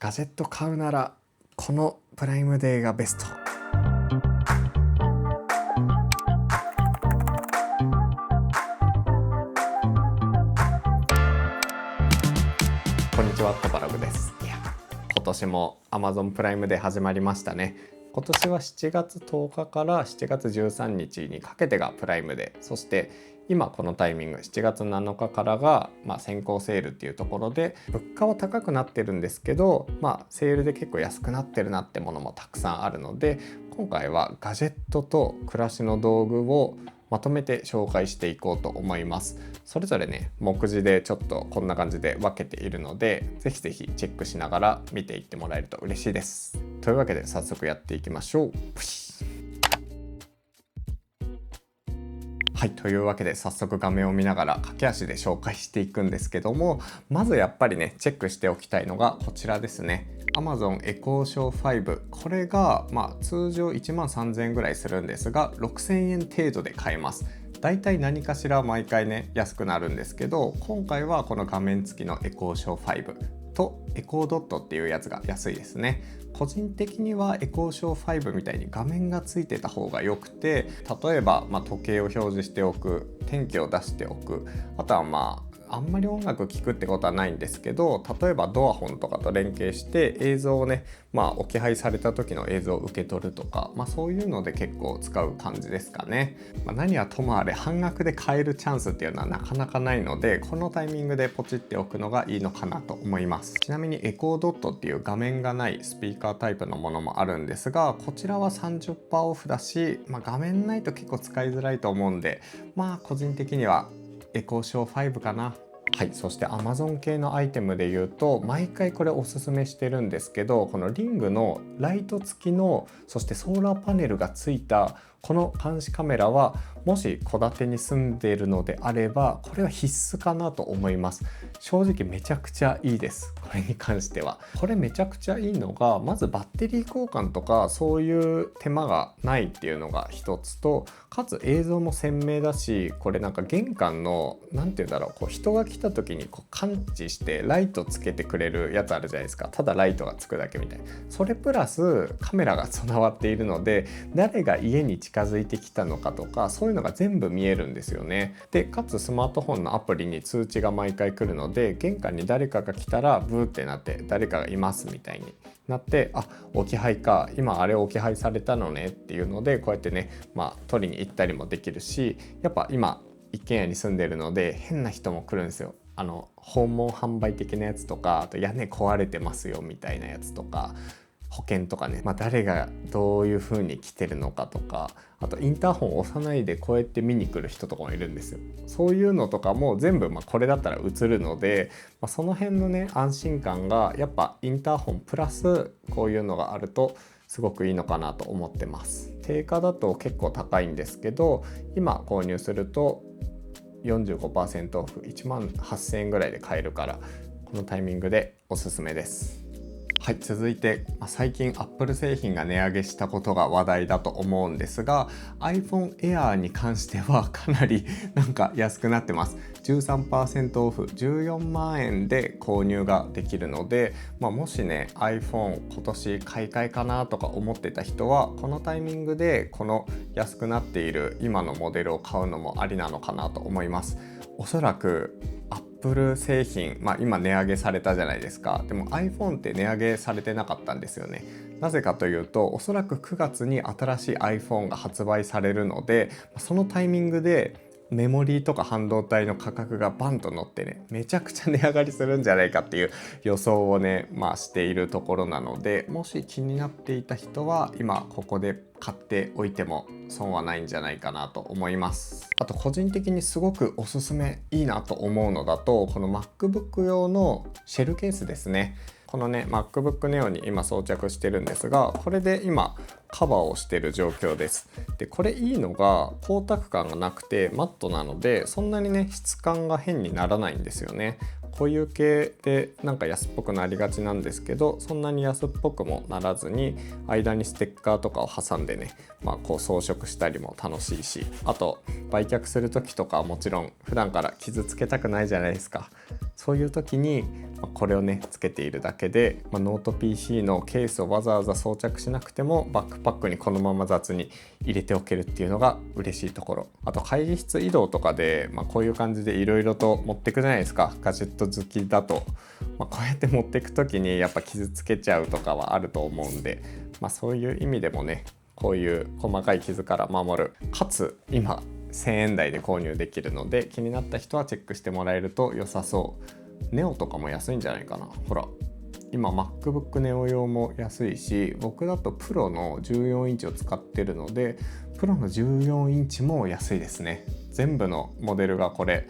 ガジェット買うならこのプライムデーがベスト。こんにちは、トバラグです。今年も Amazon プライムデー始まりましたね。今年は7月10日から7月13日にかけてがプライムデー、そして今このタイミング7月7日からが先行セールっていうところで、物価は高くなってるんですけど、セールで結構安くなってるなってものもたくさんあるので、今回はガジェットと暮らしの道具をまとめて紹介していこうと思います。それぞれね、目次でちょっとこんな感じで分けているので、ぜひぜひチェックしながら見ていってもらえると嬉しいです。というわけで早速やっていきましょう。はい、というわけで早速画面を見ながら駆け足で紹介していくんですけども、まずやっぱりねチェックしておきたいのがこちらですね。Amazon エコーショー5、これが通常13,000円ぐらいするんですが、6,000円程度で買えます。だいたい何かしら毎回ね安くなるんですけど、今回はこの画面付きのエコーショー5とエコードットっていうやつが安いですね。個人的にはエコーショー5みたいに画面がついてた方がよくて、例えば時計を表示しておく、天気を出しておく、あとはあんまり音楽聴くってことはないんですけど、例えばドアホンとかと連携して映像をね、置き配された時の映像を受け取るとか、そういうので結構使う感じですかね。何はともあれ半額で買えるチャンスっていうのはなかなかないので、このタイミングでポチっておくのがいいのかなと思います。ちなみにエコードットっていう画面がないスピーカータイプのものもあるんですが、こちらは 30% オフだし、画面ないと結構使いづらいと思うんで、個人的にはエコーショー5かな。はい、そして Amazon 系のアイテムで言うと、毎回これおすすめしてるんですけど、このリングのライト付きの、そしてソーラーパネルが付いたこの監視カメラは、もし戸建てに住んでいるのであればこれは必須かなと思います。正直めちゃくちゃいいです。これに関してはこれめちゃくちゃいいのが、まずバッテリー交換とかそういう手間がないっていうのが一つと、かつ映像も鮮明だし、これ玄関の人が来た時に感知してライトつけてくれるやつあるじゃないですか。ただライトがつくだけみたいな、それプラスカメラが備わっているので、誰が家に近づいてきたのかとかそういうのが全部見えるんですよね。でかつスマートフォンのアプリに通知が毎回来るので、玄関に誰かが来たらブーってなって、誰かがいますみたいになって、置き配か、今あれ置き配されたのねっていうので、こうやってね取りに行ったりもできるし、やっぱ今一軒家に住んでるので変な人も来るんですよ。訪問販売的なやつとか、あと屋根壊れてますよみたいなやつとか、保険とかね、誰がどういう風に来てるのかとか、あとインターホンを押さないでこうやって見に来る人とかもいるんですよ。そういうのとかも全部これだったら映るので、その辺のね安心感がやっぱインターホンプラスこういうのがあるとすごくいいのかなと思ってます。定価だと結構高いんですけど、今購入すると 45% オフ、18,000円ぐらいで買えるから、このタイミングでおすすめです。はい、続いて最近 Apple 製品が値上げしたことが話題だと思うんですが、 iPhone Air に関してはかなり安くなってます。 13% オフ、14万円で購入ができるので、もしね iPhone 今年買い替えかなとか思ってた人は、このタイミングでこの安くなっている今のモデルを買うのもありなのかなと思います。おそらくApple 製品、今値上げされたじゃないですか。でも iPhone って値上げされてなかったんですよね。なぜかというと、おそらく9月に新しい iPhone が発売されるので、そのタイミングでメモリーとか半導体の価格がバンと乗ってね、めちゃくちゃ値上がりするんじゃないかっていう予想をねしているところなので、もし気になっていた人は今ここで買っておいても損はないんじゃないかなと思います。あと個人的にすごくおすすめいいなと思うのだと、この MacBook 用のシェルケースですね。このね MacBook Neo に今装着してるんですが、これで今カバーをしている状況です。でこれいいのが光沢感がなくてマットなので、そんなにね質感が変にならないんですよね。こういう系で安っぽくなりがちなんですけど、そんなに安っぽくもならずに、間にステッカーとかを挟んでね、こう装飾したりも楽しいし、あと売却する時とかはもちろん普段から傷つけたくないじゃないですか。そういう時にこれをねつけているだけで、ノート PC のケースをわざわざ装着しなくてもバックパックにこのまま雑に入れておけるっていうのが嬉しいところ。あと会議室移動とかで、こういう感じでいろいろと持っていくじゃないですか。ガジェット好きだと、こうやって持っていく時にやっぱ傷つけちゃうとかはあると思うんで、そういう意味でもねこういう細かい傷から守る、かつ今1000円台で購入できるので、気になった人はチェックしてもらえると良さそう。ネオとかも安いんじゃないかな。ほら今 MacBook Neo 用も安いし、僕だとプロの14インチを使ってるのでプロの14インチも安いですね。全部のモデルがこれ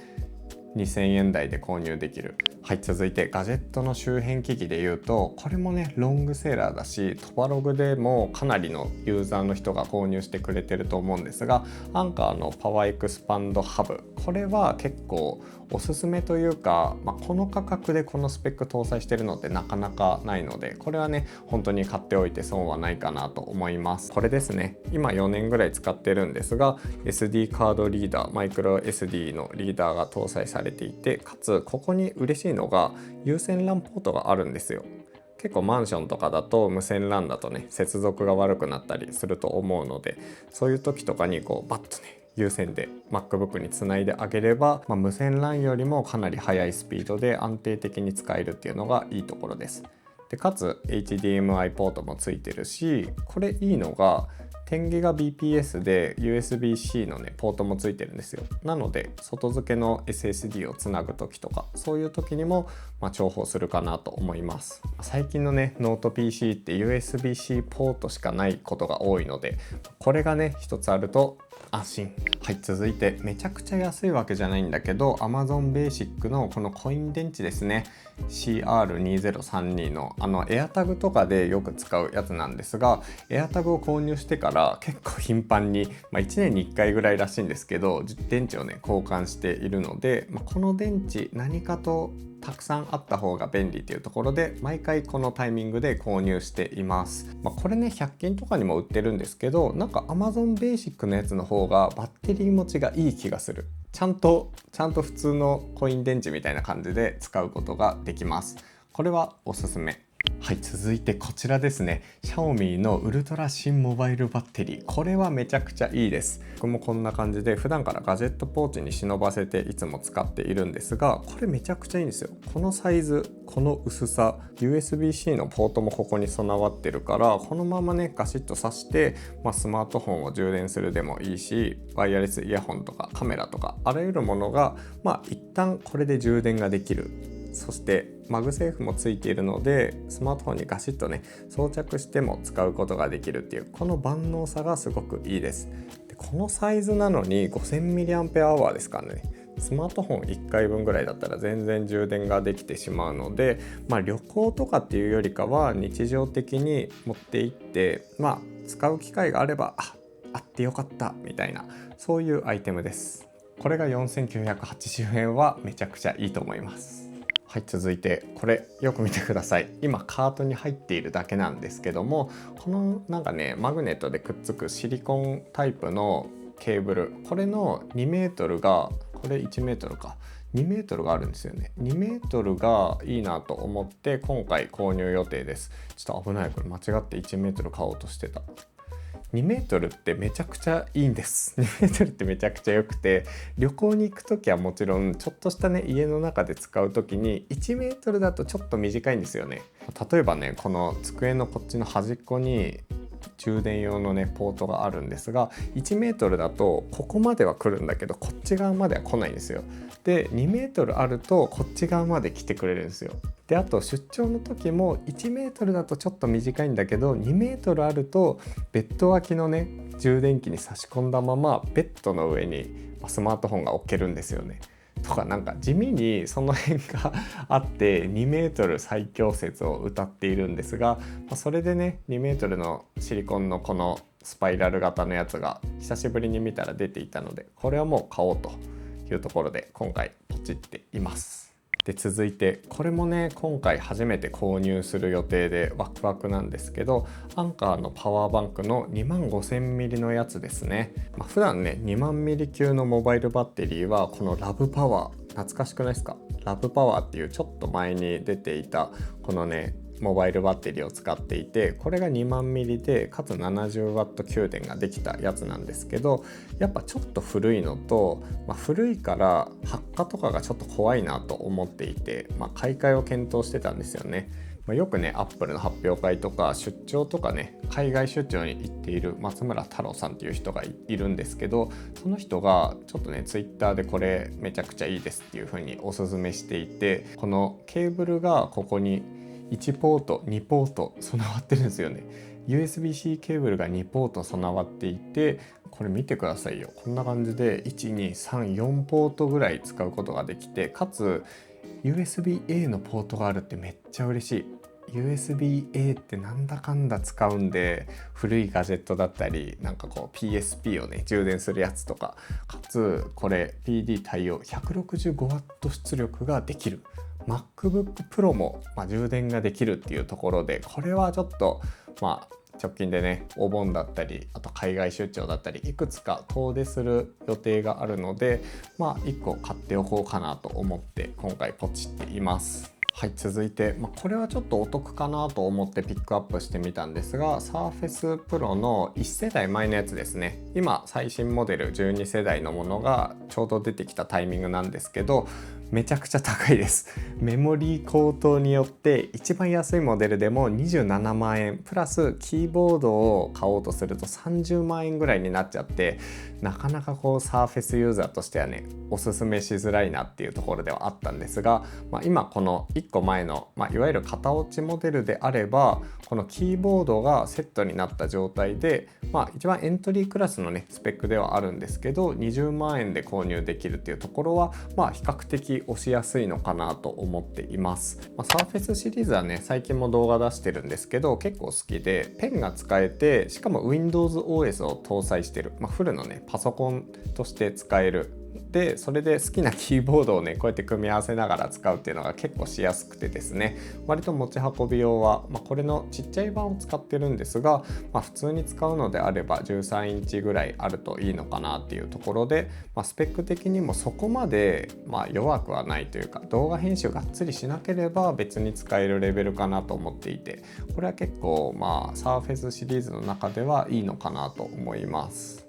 2000円台で購入できる。はい、続いてガジェットの周辺機器でいうと、これもねロングセラーだし、トバログでもかなりのユーザーの人が購入してくれてると思うんですが、アンカーのパワーエクスパンドハブ、これは結構おすすめというか、この価格でこのスペック搭載してるのってなかなかないので、これはね本当に買っておいて損はないかなと思います。これですね、今4年ぐらい使ってるんですが、 SD カードリーダー、マイクロ SD のリーダーが搭載されていて、かつここに嬉しいのが有線 LAN ポートがあるんですよ。結構マンションとかだと無線 LAN だとね接続が悪くなったりすると思うので、そういう時とかにこうバッとね有線で MacBook につないであげれば、無線 LAN よりもかなり速いスピードで安定的に使えるっていうのがいいところです。でかつ HDMI ポートもついてるし、これいいのが10GBps で USB-C のねポートもついてるんですよ。なので外付けの SSD をつなぐ時とか、そういう時にも重宝するかなと思います。最近のねノート PC って USB-C ポートしかないことが多いので、これがね一つあると安心。はい、続いてめちゃくちゃ安いわけじゃないんだけど Amazon Basic のこのコイン電池ですね、 CR2032 のAirTag とかでよく使うやつなんですが、 AirTag を購入してから結構頻繁に、1年に1回ぐらいらしいんですけど、電池をね交換しているので、この電池何かとたくさんあった方が便利というところで、毎回このタイミングで購入しています。これね100均とかにも売ってるんですけど、なんか Amazon Basic のやつの方がバッテリー持ちがいい気がする。ちゃんと普通のコイン電池みたいな感じで使うことができます。これはおすすめ。はい、続いてこちらですね、シャオミのウルトラ新モバイルバッテリー、これはめちゃくちゃいいです。僕もこんな感じで普段からガジェットポーチに忍ばせていつも使っているんですが、これめちゃくちゃいいんですよ。このサイズ、この薄さ、 USB-C のポートもここに備わってるから、このままねガシッと挿して、スマートフォンを充電するでもいいし、ワイヤレスイヤホンとかカメラとかあらゆるものが一旦これで充電ができる。そしてマグセーフもついているので、スマートフォンにガシッとね装着しても使うことができるっていう、この万能さがすごくいいです。でこのサイズなのに 5000mAh ですからね。スマートフォン1回分ぐらいだったら全然充電ができてしまうので、旅行とかっていうよりかは日常的に持って行って、使う機会があればあってよかったみたいな、そういうアイテムです。これが4980円はめちゃくちゃいいと思います。はい、続いてこれよく見てください。今カートに入っているだけなんですけども、このなんかねマグネットでくっつくシリコンタイプのケーブル、これの2メートルが、これ1メートルか、2メートルがあるんですよね。2メートルがいいなと思って今回購入予定です。ちょっと危ない、これ間違って1メートル買おうとしてた。2メートルってめちゃくちゃいいんです。2メートルってめちゃくちゃ良くて、旅行に行くときはもちろん、ちょっとしたね家の中で使うときに1メートルだとちょっと短いんですよね。例えばね、この机のこっちの端っこに充電用のねポートがあるんですが、1メートルだとここまでは来るんだけどこっち側までは来ないんですよ。で2メートルあるとこっち側まで来てくれるんですよ。であと出張の時も1メートルだとちょっと短いんだけど、2メートルあるとベッド脇のね充電器に差し込んだままベッドの上にスマートフォンが置けるんですよね。とかなんか地味にその辺があって2メートル最強説を歌っているんですが、それでね2メートルのシリコンのこのスパイラル型のやつが久しぶりに見たら出ていたので、これはもう買おうというところで今回ポチっています。で続いてこれもね今回初めて購入する予定でワクワクなんですけど、アンカーのパワーバンクの 25000mAh のやつですね。普段ね 20000mAh級のモバイルバッテリーはこのラブパワー、懐かしくないですか？ラブパワーっていうちょっと前に出ていたこのねモバイルバッテリーを使っていて、これが2万ミリでかつ 70W 給電ができたやつなんですけど、やっぱちょっと古いのと、古いから発火とかがちょっと怖いなと思っていて、買い替えを検討してたんですよね。よくねアップルの発表会とか出張とかね、海外出張に行っている松村太郎さんっていう人がいるんですけど、その人がちょっとねツイッターでこれめちゃくちゃいいですっていう風におすすめしていて、このケーブルがここに1ポート2ポート備わってるんですよね。 USB-C ケーブルが2ポート備わっていて、これ見てくださいよ。こんな感じで123ポートぐらい使うことができて、かつ USB-A のポートがあるってめっちゃ嬉しい。 USB-A ってなんだかんだ使うんで、古いガジェットだったりなんかこう PSP をね充電するやつとか、かつこれ PD 対応 165W 出力ができる MacBook Pro も、充電ができるっていうところで、これはちょっと直近でねお盆だったり、あと海外出張だったりいくつか遠出する予定があるので、1個買っておこうかなと思って今回ポチっています。はい、続いて、これはちょっとお得かなと思ってピックアップしてみたんですが、Surface Pro の1世代前のやつですね。今最新モデル12世代のものがちょうど出てきたタイミングなんですけど、めちゃくちゃ高いです。メモリー高騰によって一番安いモデルでも27万円プラスキーボードを買おうとすると30万円ぐらいになっちゃって、なかなかこうSurfaceユーザーとしてはねおすすめしづらいなっていうところではあったんですが、今この1個前の、いわゆる型落ちモデルであれば、このキーボードがセットになった状態で、一番エントリークラスのねスペックではあるんですけど、20万円で購入できるっていうところは比較的押しやすいのかなと思っています。Surface シリーズはね最近も動画出してるんですけど結構好きで、ペンが使えて、しかも Windows OS を搭載してる、フルのねパソコンとして使える。でそれで好きなキーボードをねこうやって組み合わせながら使うっていうのが結構しやすくてですね、割と持ち運び用は、これのちっちゃい版を使ってるんですが、普通に使うのであれば13インチぐらいあるといいのかなっていうところで、スペック的にもそこまで、弱くはないというか、動画編集がっつりしなければ別に使えるレベルかなと思っていて、これは結構Surface シリーズの中ではいいのかなと思います。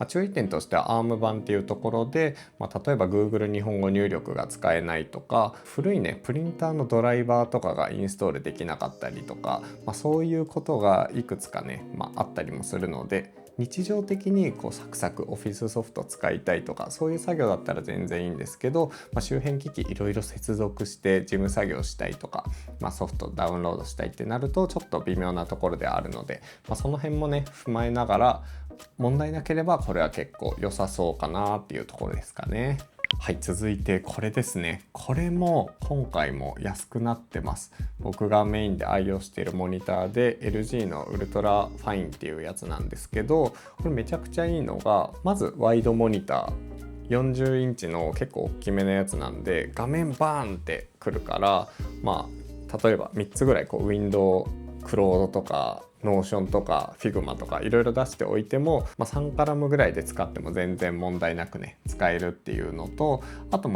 注意点としては ARM 版っていうところで、例えば Google 日本語入力が使えないとか、古いねプリンターのドライバーとかがインストールできなかったりとか、そういうことがいくつかね、あったりもするので、日常的にこうサクサクオフィスソフト使いたいとかそういう作業だったら全然いいんですけど、周辺機器いろいろ接続して事務作業したいとか、ソフトダウンロードしたいってなるとちょっと微妙なところではあるので、その辺もね踏まえながら、問題なければこれは結構良さそうかなっていうところですかね。はい、続いてこれですね。これも今回も安くなってます。僕がメインで愛用しているモニターで LG のウルトラファインっていうやつなんですけど、これめちゃくちゃいいのが、まずワイドモニター40インチの結構大きめのやつなんで、画面バーンってくるから、例えば3つぐらいこうウィンドウクロードとかノーションとか Figma とかいろいろ出しておいても、3カラムぐらいで使っても全然問題なくね使えるっていうのと、あと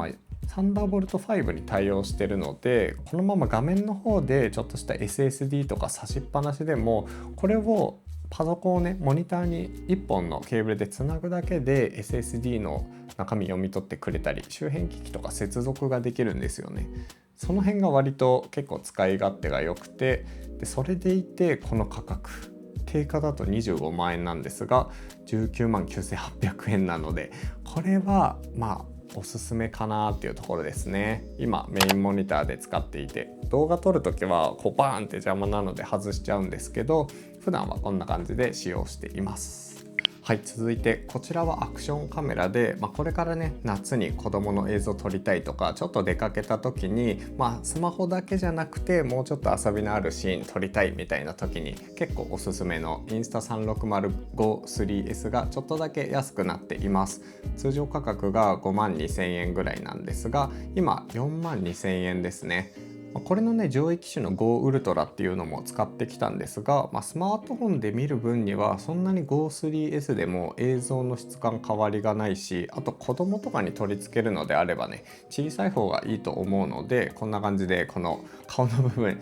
サンダーボルト5に対応してるので、このまま画面の方でちょっとした SSD とか差しっぱなしでも、これをパソコンをねモニターに1本のケーブルでつなぐだけで SSD の中身読み取ってくれたり、周辺機器とか接続ができるんですよね。その辺が割と結構使い勝手が良くて、でそれでいてこの価格定価だと25万円なんですが19万9800円なので、これはおすすめかなっていうところですね。今メインモニターで使っていて、動画撮るときはこうバーンって邪魔なので外しちゃうんですけど、普段はこんな感じで使用しています。はい、続いてこちらはアクションカメラで、これからね夏に子供の映像撮りたいとか、ちょっと出かけた時に、スマホだけじゃなくてもうちょっと遊びのあるシーン撮りたいみたいな時に結構おすすめのインスタ 360-5-3S がちょっとだけ安くなっています。通常価格が5万2000円ぐらいなんですが、今4万2000円ですね。これのね上位機種の Go ウルトラっていうのも使ってきたんですが、スマートフォンで見る分にはそんなに Go3S でも映像の質感変わりがないし、あと子供とかに取り付けるのであればね小さい方がいいと思うので、こんな感じでこの顔の部分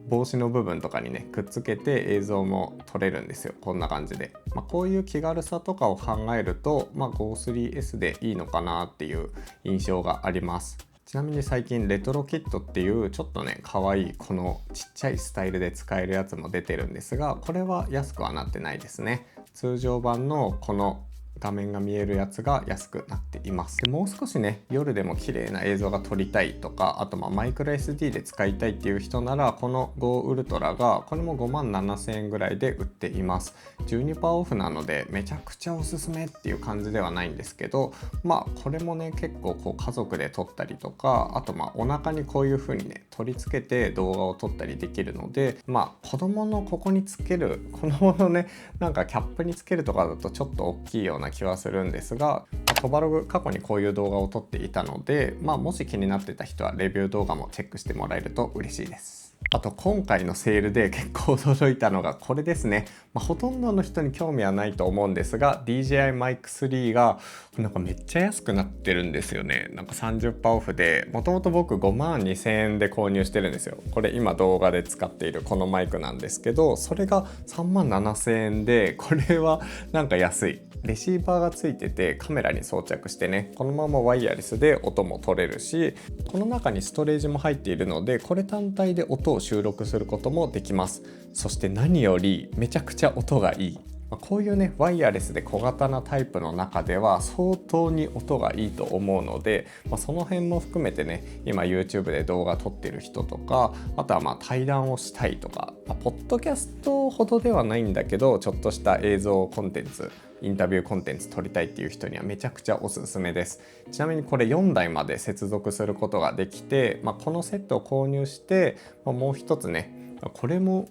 帽子の部分とかにねくっつけて映像も撮れるんですよ。こんな感じで、こういう気軽さとかを考えると、Go3S でいいのかなっていう印象があります。ちなみに最近レトロキットっていうちょっとね可愛いこのちっちゃいスタイルで使えるやつも出てるんですが、これは安くはなってないですね。通常版のこの画面が見えるやつが安くなっています。でもう少しね夜でも綺麗な映像が撮りたいとか、あとマイクロ SD で使いたいっていう人なら、この Go ウルトラがこれも57,000円ぐらいで売っています。12% オフなのでめちゃくちゃおすすめっていう感じではないんですけど、これもね結構こう家族で撮ったりとか、あとお腹にこういう風にね取り付けて動画を撮ったりできるので、子供のここにつける子供のねなんかキャップにつけるとかだとちょっと大きいような気はするんですが、トバログ過去にこういう動画を撮っていたので、もし気になってた人はレビュー動画もチェックしてもらえると嬉しいです。あと今回のセールで結構驚いたのがこれですね。ほとんどの人に興味はないと思うんですが、 DJI Mic 3がなんかめっちゃ安くなってるんですよね。なんか 30% オフで、もともと僕52,000円で購入してるんですよ。これ今動画で使っているこのマイクなんですけど、それが37,000円で、これはなんか安い。レシーバーがついててカメラに装着してね、このままワイヤレスで音も取れるし、この中にストレージも入っているので、これ単体で音を収録することもできます。そして何よりめちゃくちゃ音がいい。こういうねワイヤレスで小型なタイプの中では相当に音がいいと思うので、その辺も含めてね、今 YouTube で動画撮ってる人とか、あとは対談をしたいとか、ポッドキャストほどではないんだけどちょっとした映像コンテンツ、インタビューコンテンツ撮りたいっていう人にはめちゃくちゃおすすめです。ちなみにこれ4台まで接続することができて、このセットを購入して、もう一つね、これも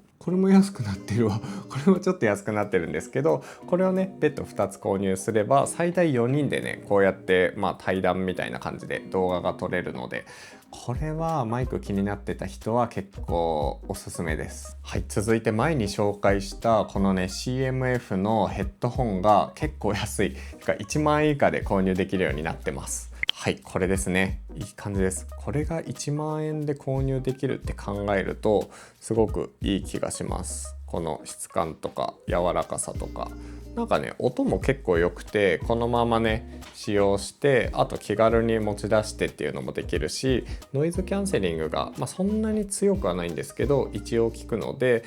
安くなってるわこれもちょっと安くなってるんですけど、これをね別途2つ購入すれば最大4人でねこうやって対談みたいな感じで動画が撮れるので、これはマイク気になってた人は結構おすすめです。はい、続いて前に紹介したこのね CMF のヘッドホンが結構安い、1万円以下で購入できるようになってます。はい、これですね。いい感じです。これが1万円で購入できるって考えるとすごくいい気がします。この質感とか柔らかさとか、なんかね音も結構良くて、このままね使用して、あと気軽に持ち出してっていうのもできるし、ノイズキャンセリングが、そんなに強くはないんですけど一応効くので、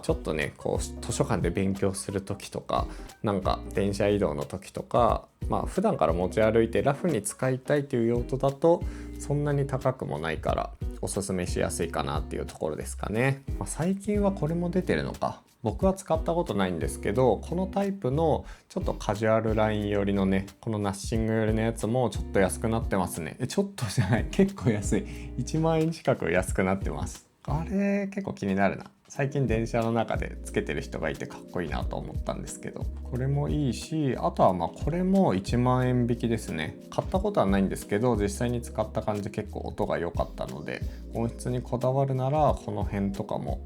ちょっとねこう図書館で勉強する時とか、なんか電車移動の時とか、普段から持ち歩いてラフに使いたいという用途だとそんなに高くもないからおすすめしやすいかなっていうところですかね。最近はこれも出てるのか、僕は使ったことないんですけど、このタイプのちょっとカジュアルライン寄りのね、このナッシング寄りのやつもちょっと安くなってますね。ちょっとじゃない、結構安い。1万円近く安くなってます。あれ結構気になるな。最近電車の中でつけてる人がいてかっこいいなと思ったんですけど、これもいいし、あとはこれも1万円引きですね。買ったことはないんですけど実際に使った感じ結構音が良かったので、音質にこだわるならこの辺とかも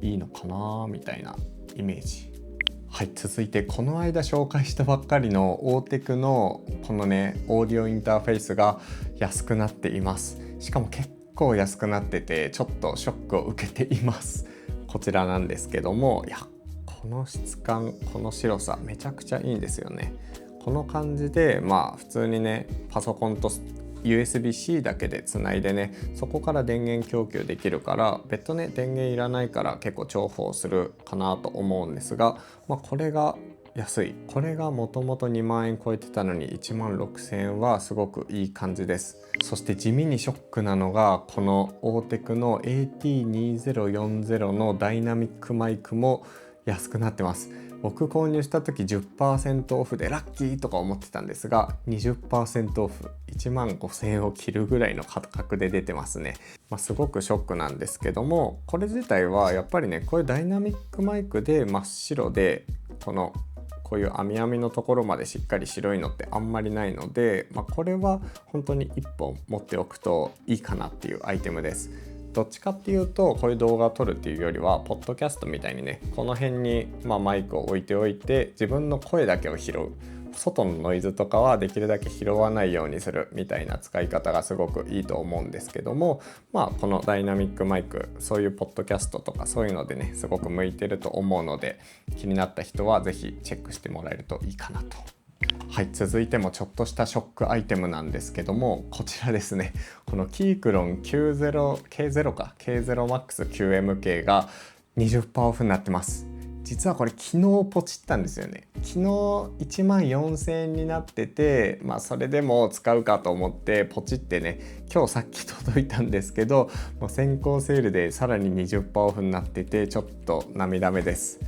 いいのかなみたいなイメージ。はい、続いてこの間紹介したばっかりのオーテクのこのねオーディオインターフェースが安くなっています。しかも結構安くなっててちょっとショックを受けています。こちらなんですけども、いやこの質感、この白さめちゃくちゃいいんですよね。この感じで普通にねパソコンとUSB-C だけでつないでね、そこから電源供給できるから、別途ね電源いらないから結構重宝するかなと思うんですが、これが安い。これがもともと2万円超えてたのに16,000円はすごくいい感じです。そして地味にショックなのがこのオーテクの AT2040 のダイナミックマイクも安くなってます。僕購入した時 10% オフでラッキーとか思ってたんですが 20% オフ、15,000円を切るぐらいの価格で出てますね。すごくショックなんですけども、これ自体はやっぱりねこういうダイナミックマイクで真っ白でこういう網網のところまでしっかり白いのってあんまりないので、これは本当に1本持っておくといいかなっていうアイテムです。どっちかっていうとこういう動画を撮るっていうよりはポッドキャストみたいにね、この辺にマイクを置いておいて自分の声だけを拾う、外のノイズとかはできるだけ拾わないようにするみたいな使い方がすごくいいと思うんですけども、このダイナミックマイク、そういうポッドキャストとかそういうのでねすごく向いてると思うので、気になった人はぜひチェックしてもらえるといいかなと。はい、続いてもちょっとしたショックアイテムなんですけども、こちらですね。このキークロン K0MAX9MK が 20% オフになってます。実はこれ昨日ポチったんですよね。昨日1万4000円になってて、それでも使うかと思ってポチってね、今日さっき届いたんですけど、もう先行セールでさらに 20% オフになってて、ちょっと涙目です。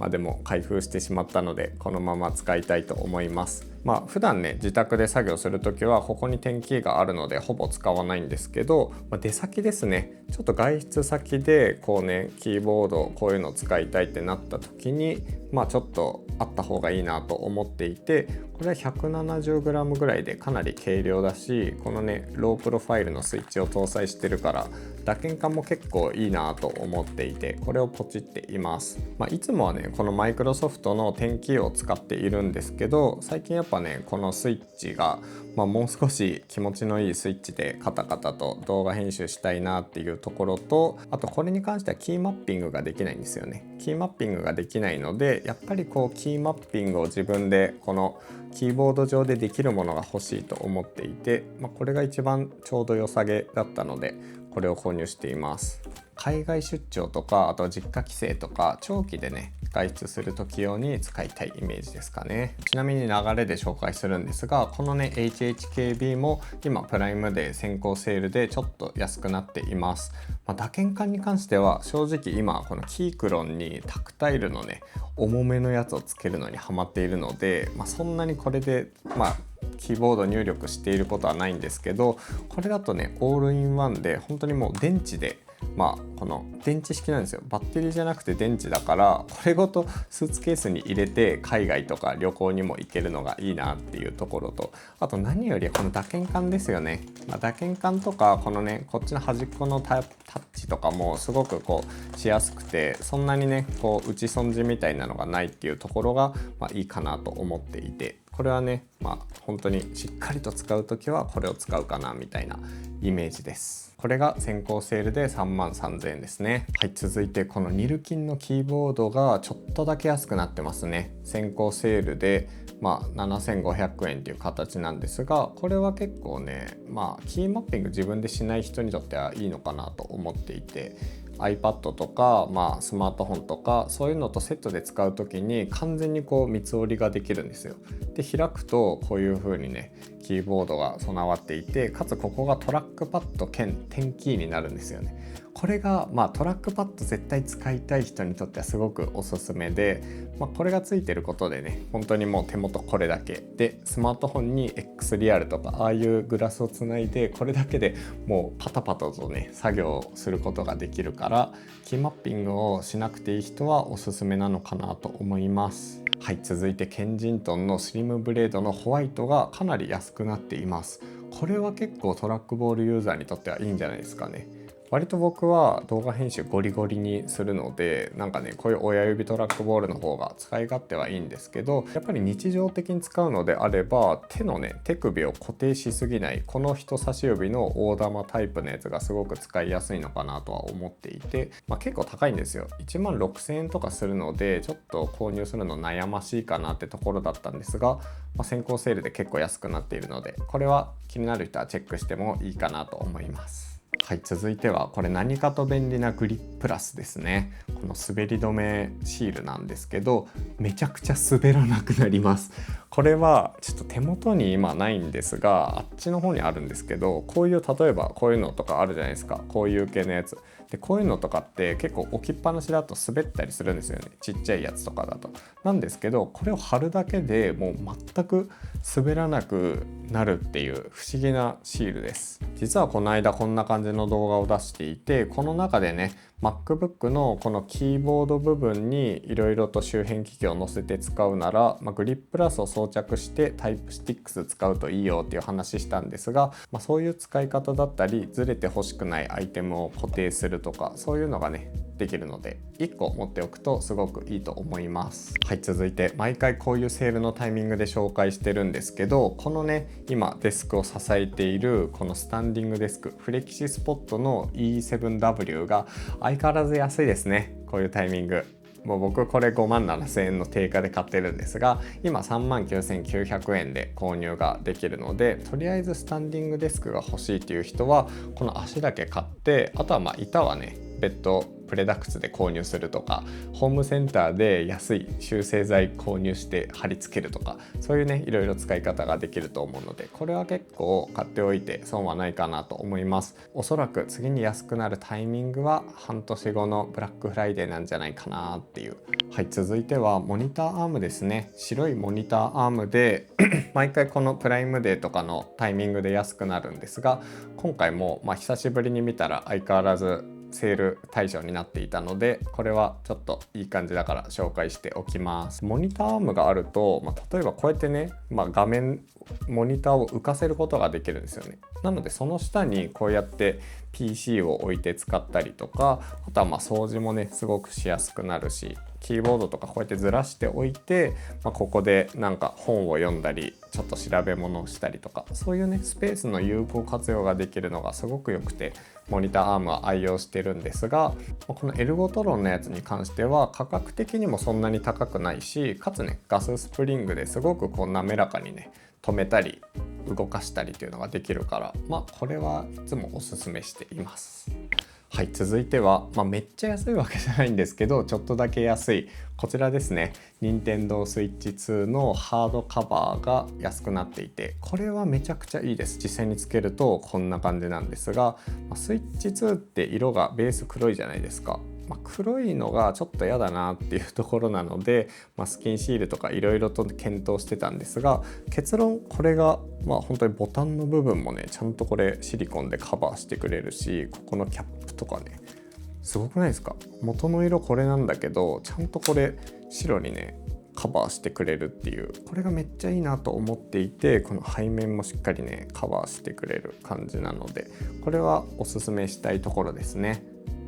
でも開封してしまったのでこのまま使いたいと思います。普段ね自宅で作業するときはここに点キーがあるのでほぼ使わないんですけど、出先ですね、ちょっと外出先でこうねキーボードこういうの使いたいってなった時にちょっとあった方がいいなと思っていて、これは 170g ぐらいでかなり軽量だし、このねロープロファイルのスイッチを搭載してるから打鍵感も結構いいなと思っていて、これをポチっています。いつもはねこのマイクロソフトの点キーを使っているんですけど、最近やっぱねこのスイッチが、もう少し気持ちのいいスイッチでカタカタと動画編集したいなっていうところと、あとこれに関してはキーマッピングができないんですよね。キーマッピングができないので、やっぱりこうキーマッピングを自分でこのキーボード上でできるものが欲しいと思っていて、これが一番ちょうど良さげだったのでこれを購入しています。海外出張とか、あと実家帰省とか長期でね外出する時用に使いたいイメージですかね。ちなみに流れで紹介するんですが、このね HHKB も今プライムで先行セールでちょっと安くなっています。打鍵感に関しては正直今このキークロンにタクタイルのね重めのやつをつけるのにハマっているので、そんなにこれでキーボード入力していることはないんですけど、これだとねオールインワンで本当にもう電池でこの電池式なんですよ。バッテリーじゃなくて電池だから、これごとスーツケースに入れて海外とか旅行にも行けるのがいいなっていうところと、あと何よりこの打鍵感ですよね。打鍵感とかこのねこっちの端っこのタッチとかもすごくこうしやすくて、そんなにねこう打ち損じみたいなのがないっていうところがいいかなと思っていて、これはね本当にしっかりと使うときはこれを使うかなみたいなイメージです。これが先行セールで33,000円ですね。はい、続いてこのニルキンのキーボードがちょっとだけ安くなってますね。先行セールで7,500円っていう形なんですが、これは結構ねキーマッピング自分でしない人にとってはいいのかなと思っていて、iPad とか、スマートフォンとかそういうのとセットで使う時に完全にこう三つ折りができるんですよ。で開くとこういう風にねキーボードが備わっていて、かつここがトラックパッド兼点キーになるんですよね。これがトラックパッド絶対使いたい人にとってはすごくおすすめで、これがついてることでね本当にもう手元これだけで、スマートフォンに X リアルとかああいうグラスをつないでこれだけでもうパタパタとね作業することができるから、キーマッピングをしなくていい人はおすすめなのかなと思います。はい、続いてケンジントンのスリムブレードのホワイトがかなり安くなっています。これは結構トラックボールユーザーにとってはいいんじゃないですかね。割と僕は動画編集ゴリゴリにするので、こういう親指トラックボールの方が使い勝手はいいんですけど、やっぱり日常的に使うのであれば手首を固定しすぎないこの人差し指の大玉タイプのやつがすごく使いやすいのかなとは思っていて、結構高いんですよ。16,000円とかするのでちょっと購入するの悩ましいかなってところだったんですが、先行セールで結構安くなっているので、これは気になる人はチェックしてもいいかなと思います。はい、続いてはこれ何かと便利なグリップラスですね。この滑り止めシールなんですけど、めちゃくちゃ滑らなくなります。これはちょっと手元に今ないんですが、あっちの方にあるんですけど、こういう例えばこういうのとかあるじゃないですか。こういう系のやつで、こういうのとかって結構置きっぱなしだと滑ったりするんですよね。ちっちゃいやつとかだと。なんですけど、これを貼るだけでもう全く滑らなくなるっていう不思議なシールです。実はこの間こんな感じの動画を出していて、この中でね MacBook のこのキーボード部分にいろいろと周辺機器を載せて使うなら、グリップラスを装着してタイプスティックス使うといいよっていう話したんですが、そういう使い方だったり、ずれて欲しくないアイテムを固定するとか、そういうのがねできるので1個持っておくとすごくいいと思います。はい、続いて毎回こういうセールのタイミングで紹介してるんですけど、このね今デスクを支えているこのスタンディングデスクフレキシスポットの E7W が相変わらず安いですね。こういうタイミングもう僕これ57,000円の定価で買ってるんですが、今39,900円で購入ができるので、とりあえずスタンディングデスクが欲しいという人はこの足だけ買って、あとは板はね別途プレダクツで購入するとか、ホームセンターで安い修正剤購入して貼り付けるとか、そういうねいろいろ使い方ができると思うので、これは結構買っておいて損はないかなと思います。おそらく次に安くなるタイミングは半年後のブラックフライデーなんじゃないかなっていう。はい、続いてはモニターアームですね。白いモニターアームで毎回このプライムデーとかのタイミングで安くなるんですが、今回も久しぶりに見たら相変わらずセール対象になっていたので、これはちょっといい感じだから紹介しておきます。モニターアームがあると、例えばこうやってね、画面モニターを浮かせることができるんですよね。なのでその下にこうやって PC を置いて使ったりとか、あとは掃除もねすごくしやすくなるし、キーボードとかこうやってずらしておいて、ここでなんか本を読んだりちょっと調べ物をしたりとか、そういうねスペースの有効活用ができるのがすごく良くて、モニターアームは愛用してるんですが、このエルゴトロンのやつに関しては価格的にもそんなに高くないし、かつねガススプリングですごく滑らかにね止めたり動かしたりというのができるから、これはいつもおすすめしています。はい、続いては、めっちゃ安いわけじゃないんですけど、ちょっとだけ安いこちらですね。任天堂スイッチ2のハードカバーが安くなっていて、これはめちゃくちゃいいです。実際につけるとこんな感じなんですが、スイッチ2って色がベース黒いじゃないですか。黒いのがちょっと嫌だなっていうところなので、スキンシールとかいろいろと検討してたんですが、結論これが本当にボタンの部分もねちゃんとこれシリコンでカバーしてくれるし、ここのキャップとかねすごくないですか。元の色これなんだけど、ちゃんとこれ白にねカバーしてくれるっていう、これがめっちゃいいなと思っていて、この背面もしっかりねカバーしてくれる感じなので、これはおすすめしたいところですね。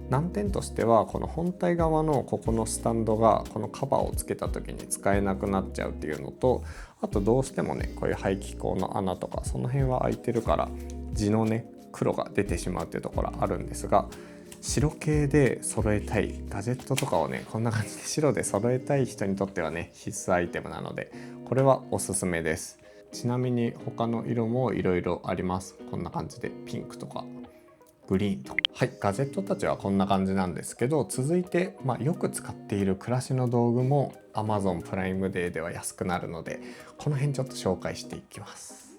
難点としてはこの本体側のここのスタンドがこのカバーをつけた時に使えなくなっちゃうっていうのと、あとどうしてもねこういう排気口の穴とかその辺は開いてるから地のね黒が出てしまうっていうところあるんですが、白系で揃えたいガジェットとかをねこんな感じで白で揃えたい人にとってはね必須アイテムなので、これはおすすめです。ちなみに他の色もいろいろあります。こんな感じでピンクとかグリーンとか。はい、ガジェットたちはこんな感じなんですけど、続いて、よく使っている暮らしの道具も Amazon プライムデーでは安くなるので、この辺ちょっと紹介していきます。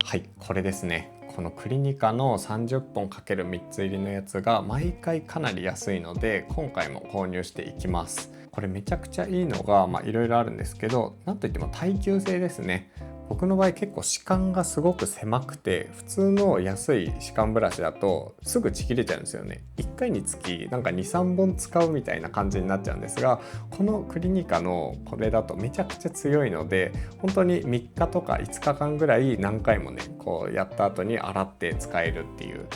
はい、これですね。このクリニカの30本 ×3 つ入りのやつが毎回かなり安いので、今回も購入していきます。これめちゃくちゃいいのがいろいろあるんですけど、なんといっても耐久性ですね。僕の場合結構歯間がすごく狭くて、普通の安い歯間ブラシだとすぐちぎれちゃうんですよね。1回につきなんか 2,3 本使うみたいな感じになっちゃうんですが、このクリニカのこれだとめちゃくちゃ強いので、本当に3日とか5日間ぐらい何回もねこうやった後に洗って使えるっていう、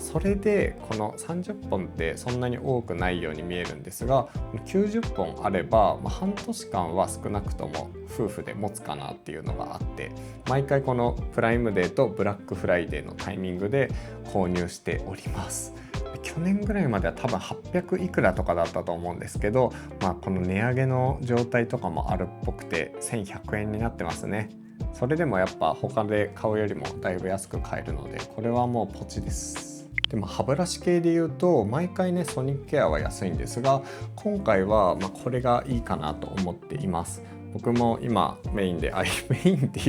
それでこの30本ってそんなに多くないように見えるんですが、90本あれば、半年間は少なくとも夫婦で持つかなっていうのがあって、毎回このプライムデーとブラックフライデーのタイミングで購入しております。去年ぐらいまでは多分800いくらとかだったと思うんですけど、この値上げの状態とかもあるっぽくて1100円になってますね。それでもやっぱ他で買うよりもだいぶ安く買えるので、これはもうポチです。でも歯ブラシ系で言うと毎回ねソニックケアは安いんですが、今回はこれがいいかなと思っています。僕も今メインって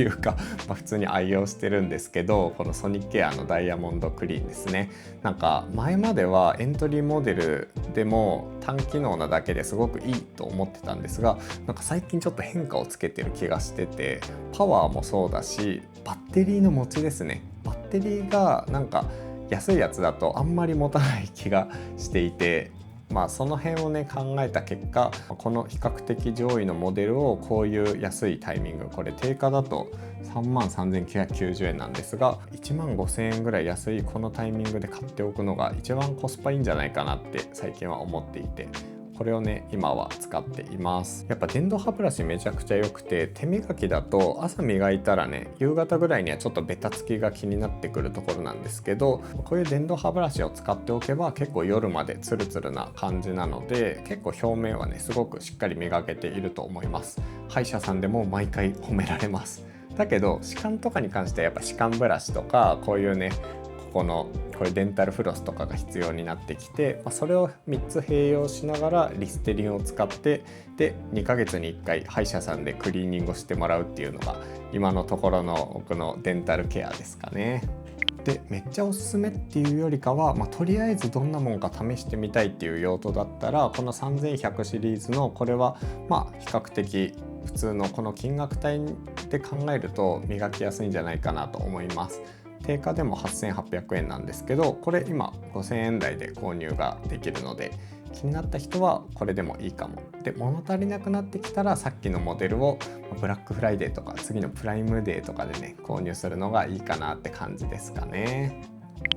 いうか、普通に愛用してるんですけど、このソニックケアのダイヤモンドクリーンですね。なんか前まではエントリーモデルでも単機能なだけですごくいいと思ってたんですが、なんか最近ちょっと変化をつけてる気がしてて、パワーもそうだしバッテリーの持ちですね。バッテリーがなんか安いやつだとあんまり持たない気がしていて、その辺をね考えた結果、この比較的上位のモデルをこういう安いタイミング、これ定価だと33,990円なんですが、15,000円ぐらい安いこのタイミングで買っておくのが一番コスパいいんじゃないかなって最近は思っていて、これをね今は使っています。やっぱ電動歯ブラシめちゃくちゃ良くて、手磨きだと朝磨いたらね夕方ぐらいにはちょっとベタつきが気になってくるところなんですけど、こういう電動歯ブラシを使っておけば結構夜までツルツルな感じなので、結構表面はねすごくしっかり磨けていると思います。歯医者さんでも毎回褒められます。だけど歯間とかに関してはやっぱ歯間ブラシとかこういうねこういうデンタルフロスとかが必要になってきて、それを3つ併用しながらリステリンを使って、で2ヶ月に1回歯医者さんでクリーニングをしてもらうっていうのが今のところの僕のデンタルケアですかね。でめっちゃおすすめっていうよりかは、とりあえずどんなもんか試してみたいっていう用途だったら、この3100シリーズのこれは比較的普通のこの金額帯で考えると磨きやすいんじゃないかなと思います。定価でも8,800円なんですけど、これ今5,000円台で購入ができるので、気になった人はこれでもいいかも。で物足りなくなってきたらさっきのモデルをブラックフライデーとか次のプライムデーとかでね購入するのがいいかなって感じですかね。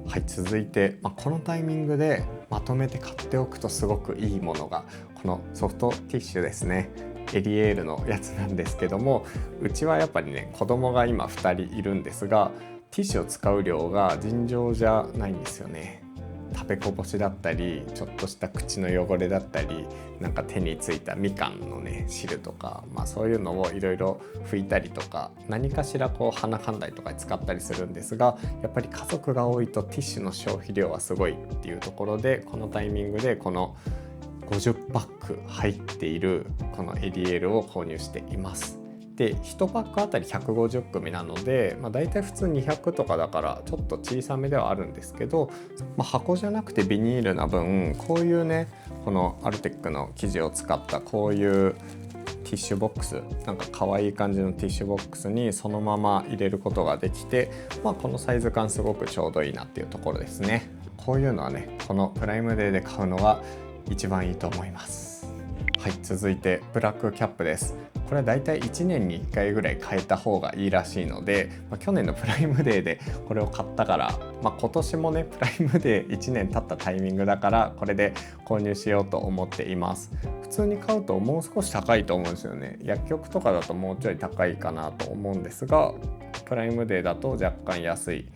はい、続いて、このタイミングでまとめて買っておくとすごくいいものがこのソフトティッシュですね。エリエールのやつなんですけども、うちはやっぱりね子供が今2人いるんですが、ティッシュを使う量が尋常じゃないんですよね。食べこぼしだったり、ちょっとした口の汚れだったり、なんか手についたみかんのね汁とか、そういうのをいろいろ拭いたりとか、何かしら鼻かんだりとかに使ったりするんですが、やっぱり家族が多いとティッシュの消費量はすごいっていうところで、このタイミングでこの50パック入っているこのエリエールを購入しています。で1パックあたり150組なので、だいたい普通200とかだからちょっと小さめではあるんですけど、箱じゃなくてビニールな分、こういうねこのアルテックの生地を使ったこういうティッシュボックス、なんか可愛い感じのティッシュボックスにそのまま入れることができて、このサイズ感すごくちょうどいいなっていうところですね。こういうのはねこのプライムデーで買うのが一番いいと思います。はい、続いてブラックキャップです。これはだいたい1年に1回ぐらい変えた方がいいらしいので、去年のプライムデーでこれを買ったから、今年もねプライムデー1年経ったタイミングだからこれで購入しようと思っています。普通に買うともう少し高いと思うんですよね。薬局とかだともうちょい高いかなと思うんですが、プライムデーだと若干安い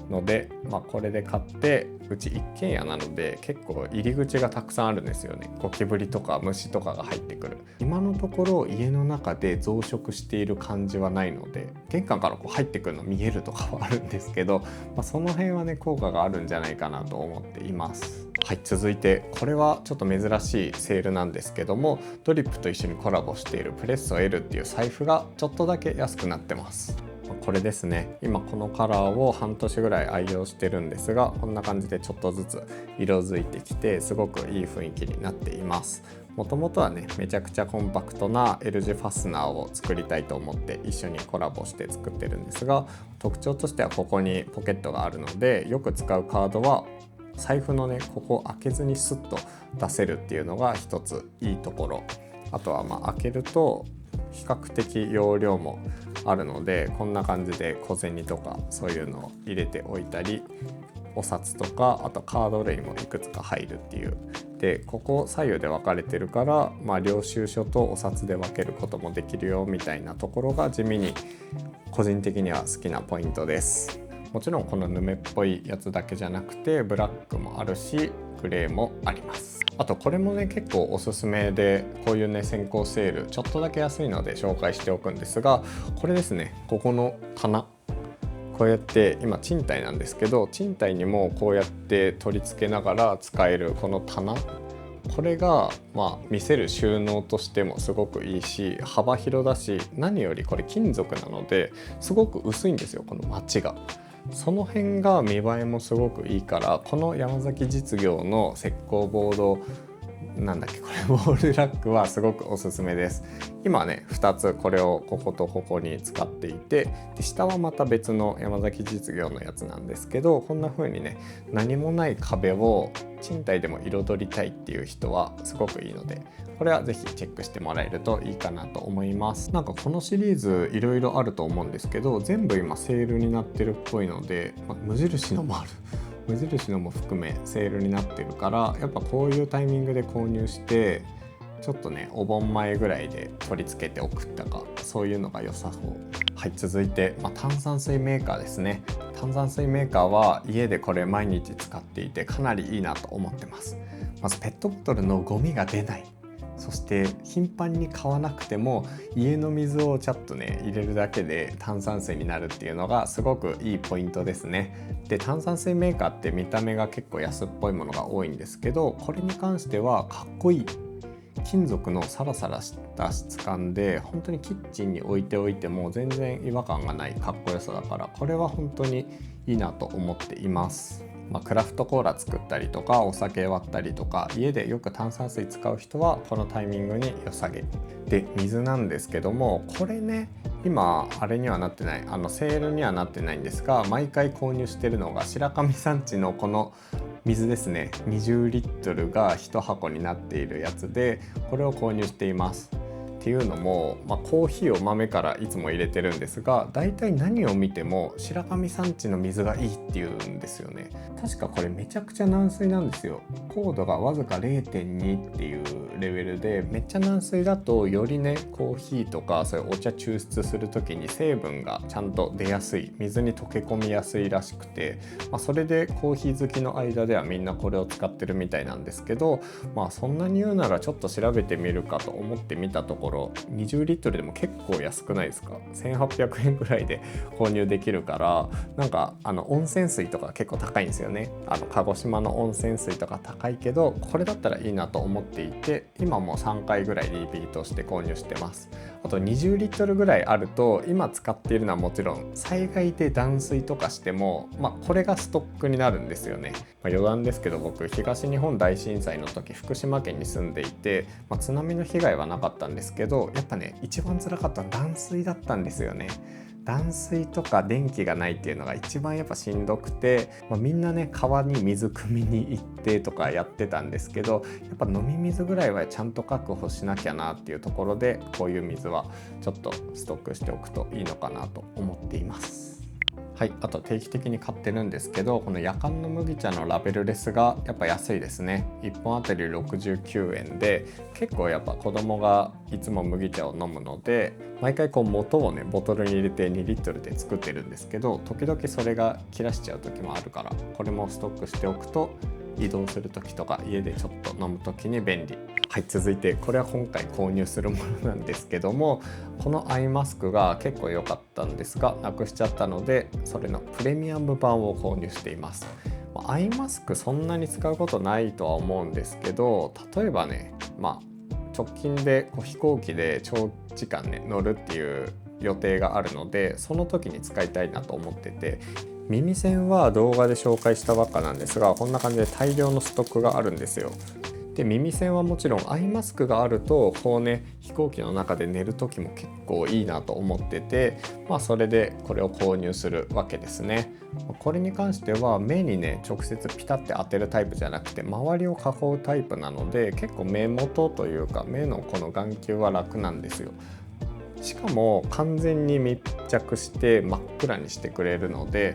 ので、これで買って、うち一軒家なので結構入り口がたくさんあるんですよね。ゴキブリとか虫とかが入ってくる。今のところ家の中で増殖している感じはないので、玄関から入ってくるの見えるとかはあるんですけど、その辺はね効果があるんじゃないかなと思っています。はい、続いてこれはちょっと珍しいセールなんですけども、ドリップと一緒にコラボしているプレッソ L っていう財布がちょっとだけ安くなってます。これですね。今このカラーを半年ぐらい愛用してるんですが、こんな感じでちょっとずつ色づいてきてすごくいい雰囲気になっています。もともとはねめちゃくちゃコンパクトな L 字ファスナーを作りたいと思って一緒にコラボして作ってるんですが、特徴としてはここにポケットがあるので、よく使うカードは財布のねここを開けずにスッと出せるっていうのが一ついいところ。あとは開けると比較的容量もあるので、こんな感じで小銭とかそういうのを入れておいたり、お札とかあとカード類もいくつか入るっていう。でここ左右で分かれてるから、領収書とお札で分けることもできるよみたいなところが地味に個人的には好きなポイントです。もちろんこのヌメっぽいやつだけじゃなくてブラックもあるしグレーもあります。あとこれもね結構おすすめで、こういうね先行セールちょっとだけ安いので紹介しておくんですが、これですね。ここの棚、こうやって今賃貸なんですけど、賃貸にもこうやって取り付けながら使えるこの棚、これが見せる収納としてもすごくいいし幅広だし、何よりこれ金属なのですごく薄いんですよ、このマチが。その辺が見栄えもすごくいいから、この山崎実業の石膏ボードなんだっけこれウォールラックはすごくおすすめです。今ね2つこれをこことここに使っていて、で下はまた別の山崎実業のやつなんですけど、こんな風にね何もない壁を賃貸でも彩りたいっていう人はすごくいいので、これはぜひチェックしてもらえるといいかなと思います。なんかこのシリーズいろいろあると思うんですけど、全部今セールになってるっぽいので、無印のもある無印のも含めセールになってるから、やっぱこういうタイミングで購入してちょっとねお盆前ぐらいで取り付けておくとか、そういうのが良さそう。はい、続いて、炭酸水メーカーですね。炭酸水メーカーは家でこれ毎日使っていてかなりいいなと思ってます。まずペットボトルのゴミが出ない、そして頻繁に買わなくても家の水をちょっとね入れるだけで炭酸水になるっていうのがすごくいいポイントですね。で炭酸水メーカーって見た目が結構安っぽいものが多いんですけど、これに関してはかっこいい金属のサラサラした質感で、本当にキッチンに置いておいても全然違和感がないかっこよさだから、これは本当にいいなと思っています。クラフトコーラ作ったりとかお酒割ったりとか家でよく炭酸水使う人はこのタイミングに良さげで、水なんですけども、これね今あれにはなってない、セールにはなってないんですが、毎回購入してるのが白神山地のこの水ですね。20リットルが1箱になっているやつで、これを購入しています。っていうのも、コーヒーを豆からいつも入れてるんですが、だいたい何を見ても白神山地の水がいいっていうんですよね。確かこれめちゃくちゃ軟水なんですよ。硬度がわずか 0.2 っていうレベルで、めっちゃ軟水だとよりねコーヒーとかそういうお茶抽出する時に成分がちゃんと出やすい、水に溶け込みやすいらしくて、それでコーヒー好きの間ではみんなこれを使ってるみたいなんですけど、そんなに言うならちょっと調べてみるかと思ってみたところ、20リットルでも結構安くないですか。1800円ぐらいで購入できるから、なんか温泉水とか結構高いんですよね。鹿児島の温泉水とか高いけど、これだったらいいなと思っていて、今もう3回ぐらいリピートして購入してます。あと20リットルぐらいあると、今使っているのはもちろん災害で断水とかしても、これがストックになるんですよね。余談ですけど、僕東日本大震災の時福島県に住んでいて、津波の被害はなかったんですけど、やっぱね一番辛かったのは断水だったんですよね。断水とか電気がないっていうのが一番やっぱしんどくて、みんなね川に水汲みに行ってとかやってたんですけど、やっぱ飲み水ぐらいはちゃんと確保しなきゃなっていうところで、こういう水はちょっとストックしておくといいのかなと思っています。はい、あと定期的に買ってるんですけど、この夜間の麦茶のラベルレスがやっぱ安いですね。1本あたり69円で、結構やっぱ子供がいつも麦茶を飲むので、毎回こう元をねボトルに入れて2リットルで作ってるんですけど、時々それが切らしちゃう時もあるから、これもストックしておくと移動する時とか家でちょっと飲む時に便利。はい、続いてこれは今回購入するものなんですけども、このアイマスクが結構良かったんですがなくしちゃったので、それのプレミアム版を購入しています。アイマスクそんなに使うことないとは思うんですけど、例えばね、直近で飛行機で長時間ね乗るっていう予定があるので、その時に使いたいなと思ってて、耳栓は動画で紹介したばっかなんですが、こんな感じで大量のストックがあるんですよ。で耳栓はもちろんアイマスクがあるとこうね飛行機の中で寝る時も結構いいなと思ってて、それでこれを購入するわけですね。これに関しては目にね直接ピタッて当てるタイプじゃなくて、周りを囲うタイプなので、結構目元というか目のこの眼球は楽なんですよ。しかも完全に密着して真っ暗にしてくれるので、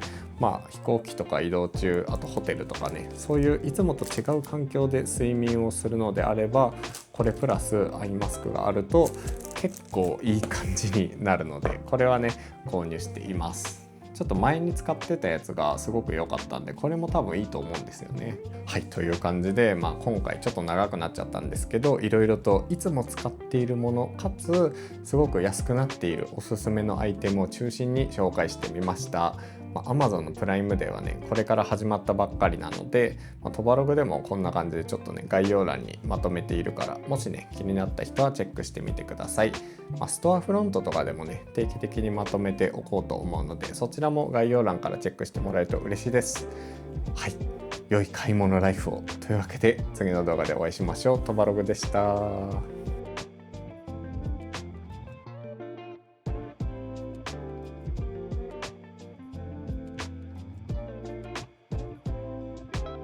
飛行機とか移動中、あとホテルとかね、そういういつもと違う環境で睡眠をするのであれば、これプラスアイマスクがあると結構いい感じになるので、これはね購入しています。ちょっと前に使ってたやつがすごく良かったんで、これも多分いいと思うんですよね。はい、という感じで、今回ちょっと長くなっちゃったんですけど、いろいろといつも使っているものかつすごく安くなっているおすすめのアイテムを中心に紹介してみました。Amazon のプライムデーはねこれから始まったばっかりなので、トバログでもこんな感じでちょっとね概要欄にまとめているから、もしね気になった人はチェックしてみてください。ストアフロントとかでもね定期的にまとめておこうと思うので、そちらも概要欄からチェックしてもらえると嬉しいです。はい、良い買い物ライフを。というわけで次の動画でお会いしましょう。トバログでした。